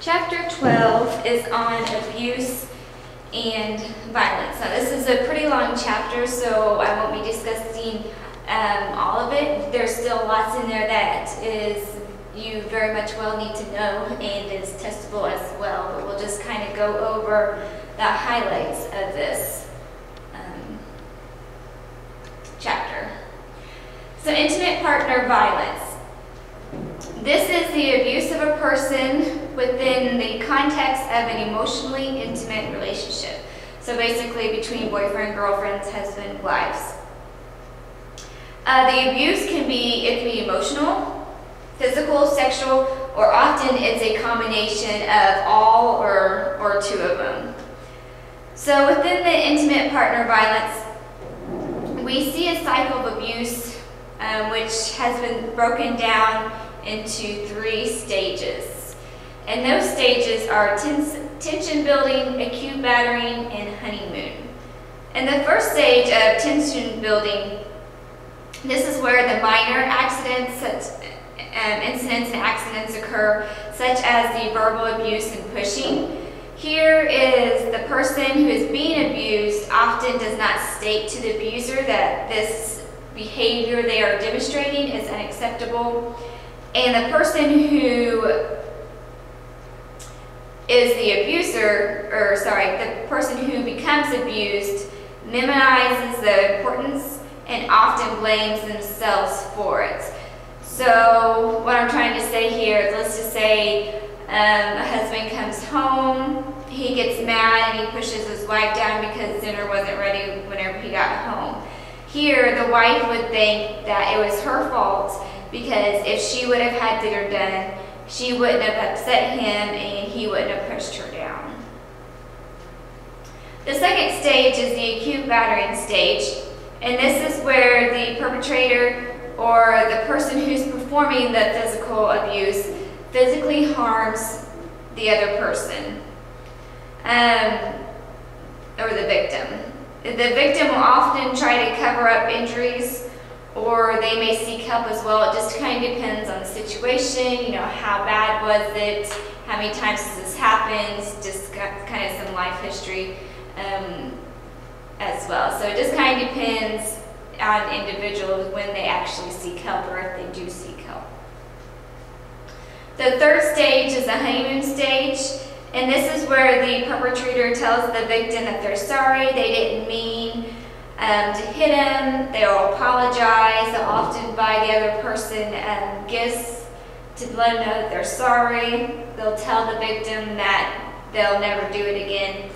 Chapter 12 is on abuse and violence. Now this is a pretty long chapter, so I won't be discussing all of it. There's still lots in there that you very much well need to know and is testable as well, but we'll just kind of go over the highlights of this chapter. So intimate partner violence. This is the abuse of a person within the context of an emotionally intimate relationship. So basically between boyfriend, girlfriends, husband, wives. The abuse can be emotional, physical, sexual, or often it's a combination of all or two of them. So within the intimate partner violence, we see a cycle of abuse which has been broken down into 3 stages. And those stages are tension building, acute battering, and honeymoon. In the first stage of tension building, this is where the minor accidents, incidents and accidents occur, such as the verbal abuse and pushing. Here is the person who is being abused often does not state to the abuser that this behavior they are demonstrating is unacceptable. And the person who is the abuser, the person who becomes abused minimizes the importance and often blames themselves for it. So what I'm trying to say here is, let's just say a husband comes home, he gets mad and he pushes his wife down because dinner wasn't ready whenever he got home. Here, the wife would think that it was her fault because if she would have had dinner done, she wouldn't have upset him and he wouldn't have pushed her down. The second stage is the acute battering stage, and this is where the perpetrator or the person who's performing the physical abuse physically harms the other person or the victim. The victim will often try to cover up injuries, or they may seek help as well. It just kind of depends on the situation, how bad was it, how many times has this happened, just kind of some life history as well. So it just kind of depends on individuals when they actually seek help or if they do seek help. The third stage is the honeymoon stage, and this is where the perpetrator tells the victim that they're sorry, they didn't mean to hit him. They'll apologize. They'll often buy the other person gifts to let them know that they're sorry. They'll tell the victim that they'll never do it again.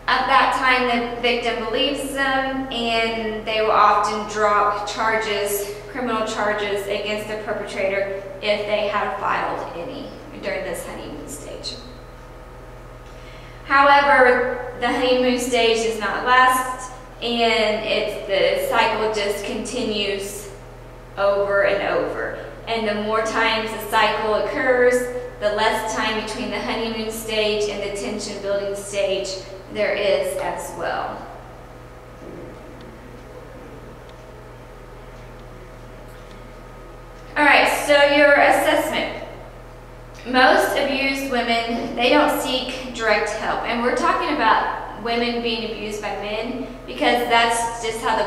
At that time, the victim believes them, and they will often drop charges, criminal charges against the perpetrator if they have filed any during this honeymoon stage. However, the honeymoon stage does not last, and the cycle just continues over and over. And the more times the cycle occurs, the less time between the honeymoon stage and the tension building stage there is as well. Alright, so your assessment. Most abused women, they don't seek direct help. And we're talking about women being abused by men because that's just how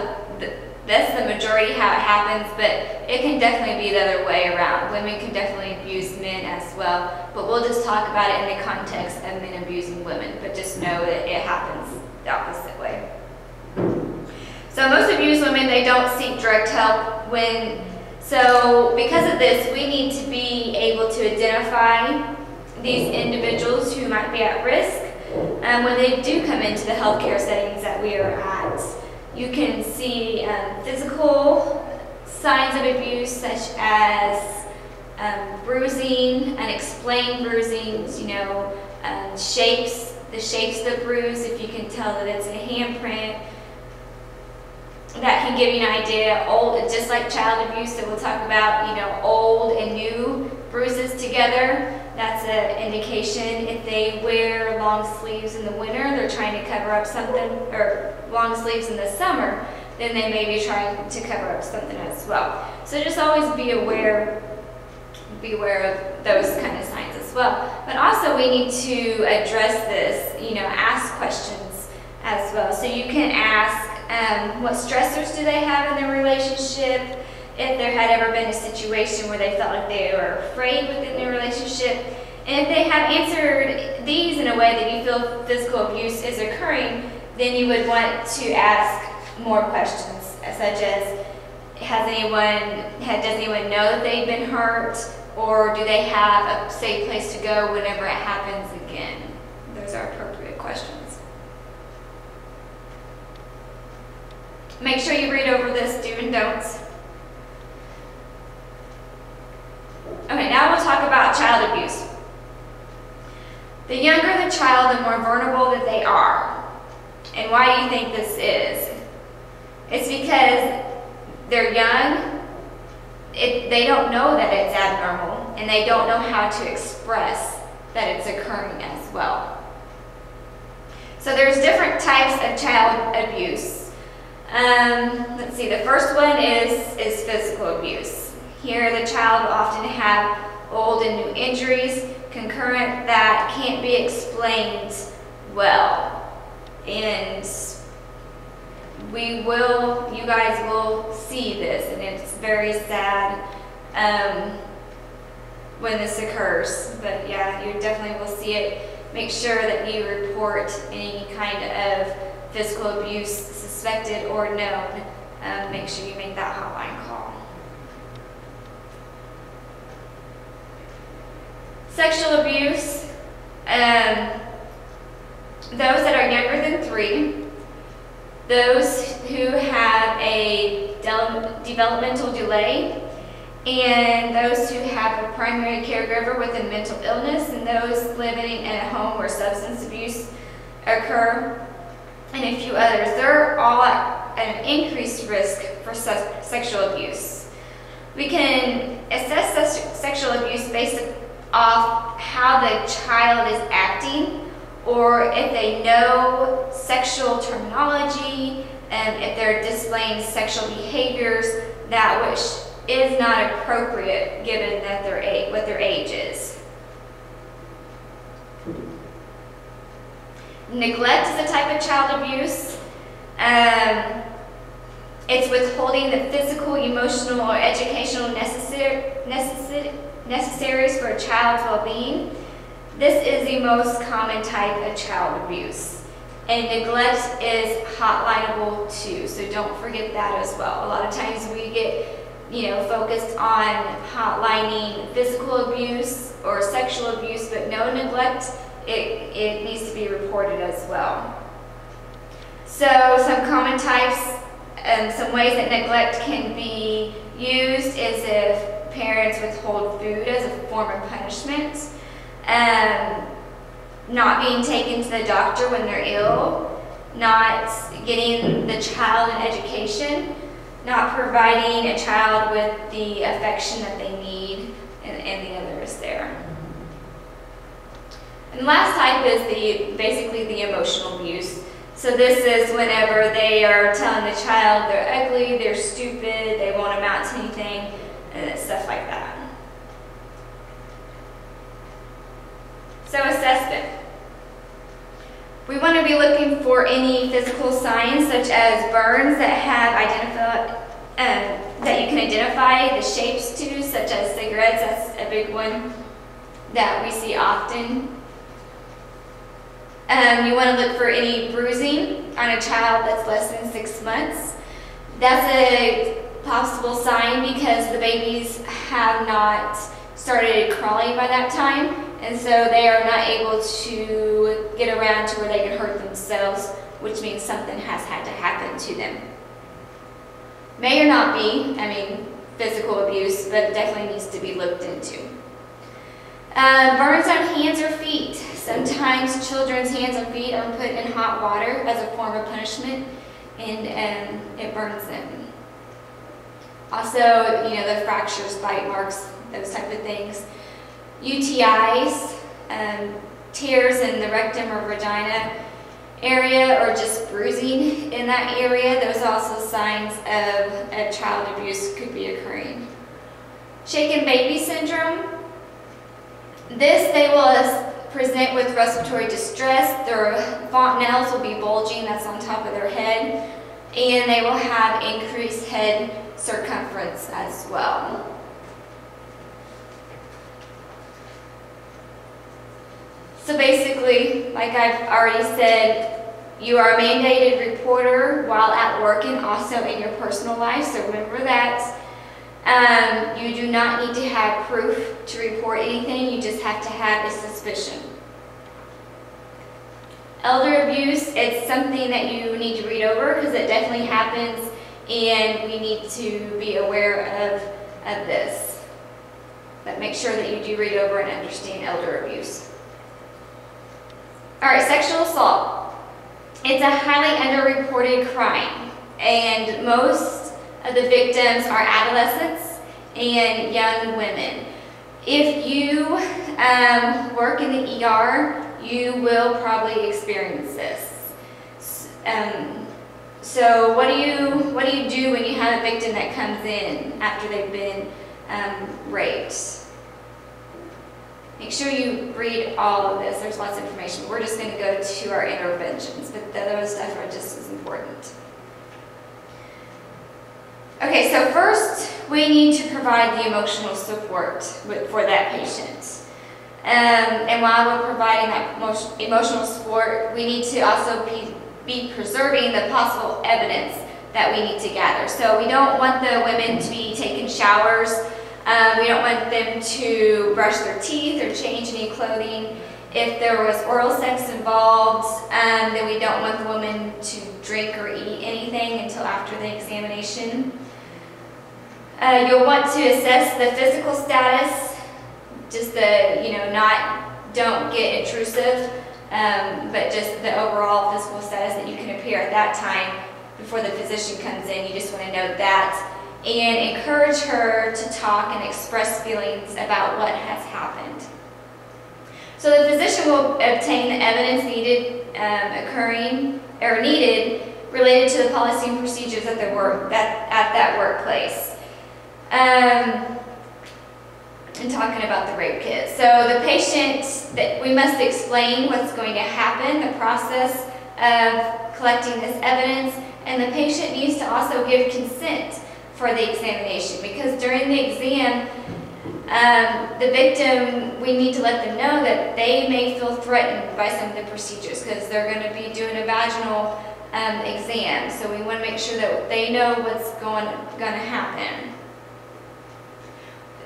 that's the majority how it happens, but it can definitely be the other way around. Women can definitely abuse men as well, but we'll just talk about it in the context of men abusing women, but just know that it happens the opposite way. So most abused women, they don't seek direct help. So because of this, we need to be able to identify these individuals who might be at risk when they do come into the healthcare settings that we are at. You can see physical signs of abuse such as bruising, unexplained bruisings, the shapes of the bruise, if you can tell that it's a handprint. That can give you an idea. Old, just like child abuse that we'll talk about, old and new bruises together. That's an indication. If they wear long sleeves in the winter, they're trying to cover up something, or long sleeves in the summer, then they may be trying to cover up something as well. So just always be aware of those kind of signs as well. as well. But also we need to address this, ask questions as well. So you can ask what stressors do they have in their relationship, if there had ever been a situation where they felt like they were afraid within their relationship. And if they have answered these in a way that you feel physical abuse is occurring, then you would want to ask more questions, such as, does anyone know that they've been hurt, or do they have a safe place to go whenever it happens again? Those are appropriate questions. Make sure you read over this do and don'ts. Okay, now we'll talk about child abuse. The younger the child, the more vulnerable that they are. And why do you think this is? It's because they're young, they don't know that it's abnormal, and they don't know how to express that it's occurring as well. So there's different types of child abuse. Let's see, the first one is physical abuse. Here the child will often have old and new injuries, concurrent, that can't be explained well. And you guys will see this, and it's very sad when this occurs. But yeah, you definitely will see it. Make sure that you report any kind of physical abuse, suspected or known. Make sure you make that hotline call. Sexual abuse, those that are younger than 3, those who have a developmental delay, and those who have a primary caregiver with a mental illness, and those living in a home where substance abuse occur, and a few others. They're all at an increased risk for sexual abuse. We can assess sexual abuse based off how the child is acting, or if they know sexual terminology, and if they're displaying sexual behaviors that which is not appropriate given that what their age is. Neglect is a type of child abuse. It's withholding the physical, emotional, or educational necessaries for a child's well-being. This is the most common type of child abuse. And neglect is hotlineable too, so don't forget that as well. A lot of times we get focused on hotlining physical abuse or sexual abuse, but no, neglect, it needs to be reported as well. So some common types, some ways that neglect can be used is if parents withhold food as a form of punishment, not being taken to the doctor when they're ill, not getting the child an education, not providing a child with the affection that they need, and the others there. And the last type is basically the emotional abuse. So this is whenever they are telling the child they're ugly, they're stupid, they won't amount to anything, and stuff like that. So assessment. We want to be looking for any physical signs such as burns that you can identify the shapes to, such as cigarettes. That's a big one that we see often. You want to look for any bruising on a child that's less than 6 months. That's a possible sign because the babies have not started crawling by that time, and so they are not able to get around to where they can hurt themselves, which means something has had to happen to them. May or not be, physical abuse, but it definitely needs to be looked into. Burns on hands or feet. Sometimes children's hands and feet are put in hot water as a form of punishment, and it burns them. Also, the fractures, bite marks, those type of things. UTIs, tears in the rectum or vagina area, or just bruising in that area. Those are also signs of child abuse could be occurring. Shaken baby syndrome. This they will present with respiratory distress. Their fontanelles will be bulging, that's on top of their head, and they will have increased head circumference as well. So basically, like I've already said, you are a mandated reporter while at work and also in your personal life, so remember that. You do not need to have proof to report anything, you just have to have a suspicion. Elder abuse, it's something that you need to read over because it definitely happens and we need to be aware of this. But make sure that you do read over and understand elder abuse. All right, sexual assault. It's a highly underreported crime, and most of the victims are adolescents and young women. If you work in the ER, you will probably experience this. So what do you do when you have a victim that comes in after they've been raped? Make sure you read all of this. There's lots of information. We're just going to go to our interventions, but the other stuff are just as important. Okay, so first we need to provide the emotional support for that patient. And while we're providing that emotional support, we need to also be preserving the possible evidence that we need to gather. So we don't want the women to be taking showers. We don't want them to brush their teeth or change any clothing. If there was oral sex involved, then we don't want the woman to drink or eat anything until after the examination. You'll want to assess the physical status, just don't get intrusive, but just the overall physical status that you can appear at that time before the physician comes in. You just want to note that. And encourage her to talk and express feelings about what has happened. So the physician will obtain the evidence needed related to the policy and procedures at that workplace. And talking about the rape kit. So the patient, we must explain what's going to happen, the process of collecting this evidence, and the patient needs to also give consent for the examination, because during the exam, the victim, we need to let them know that they may feel threatened by some of the procedures because they're going to be doing a vaginal exam. So we want to make sure that they know what's going to happen.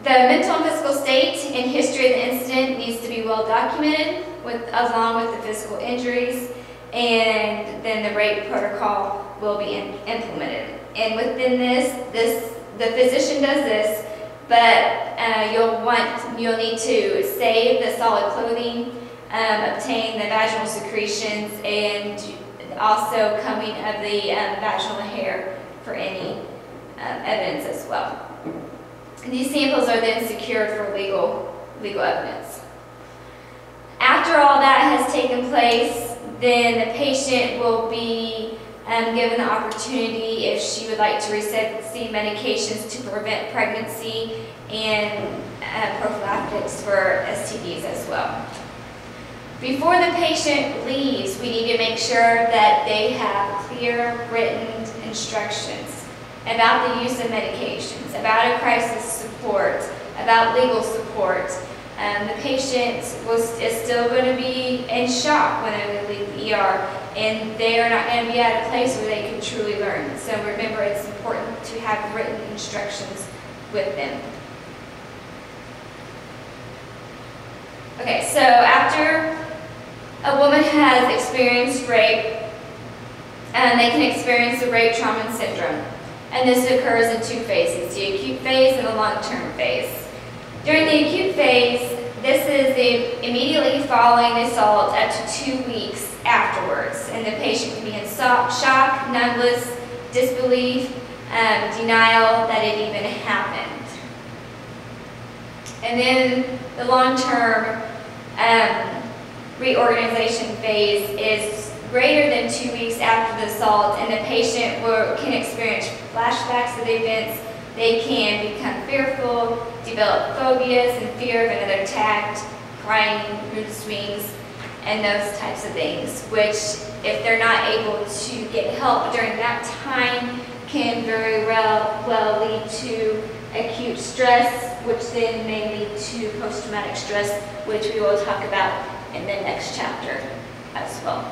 The mental and physical state and history of the incident needs to be well documented, along with the physical injuries, and then the rape protocol will be implemented. And within this, the physician does this, but you'll need to save the solid clothing, obtain the vaginal secretions, and also combing of the vaginal hair for any evidence as well. These samples are then secured for legal evidence. After all that has taken place, then the patient will be given the opportunity, if she would like to receive medications to prevent pregnancy and prophylactics for STDs as well. Before the patient leaves, we need to make sure that they have clear written instructions about the use of medications, about a crisis support, about legal support. The patient is still going to be in shock when they leave the ER, and they are not going to be at a place where they can truly learn. So remember, it's important to have written instructions with them. Okay, so after a woman has experienced rape, they can experience the rape trauma syndrome. And this occurs in two phases, the acute phase and the long-term phase. During the acute phase, this is immediately following the assault up to 2 weeks afterwards. And the patient can be in shock, numbless, disbelief, denial that it even happened. And then the long-term reorganization phase is greater than 2 weeks after the assault, and the patient can experience flashbacks of the events. They can become fearful, develop phobias and fear of another attack, crying, mood swings, and those types of things, which if they're not able to get help during that time can very well lead to acute stress, which then may lead to post-traumatic stress, which we will talk about in the next chapter as well.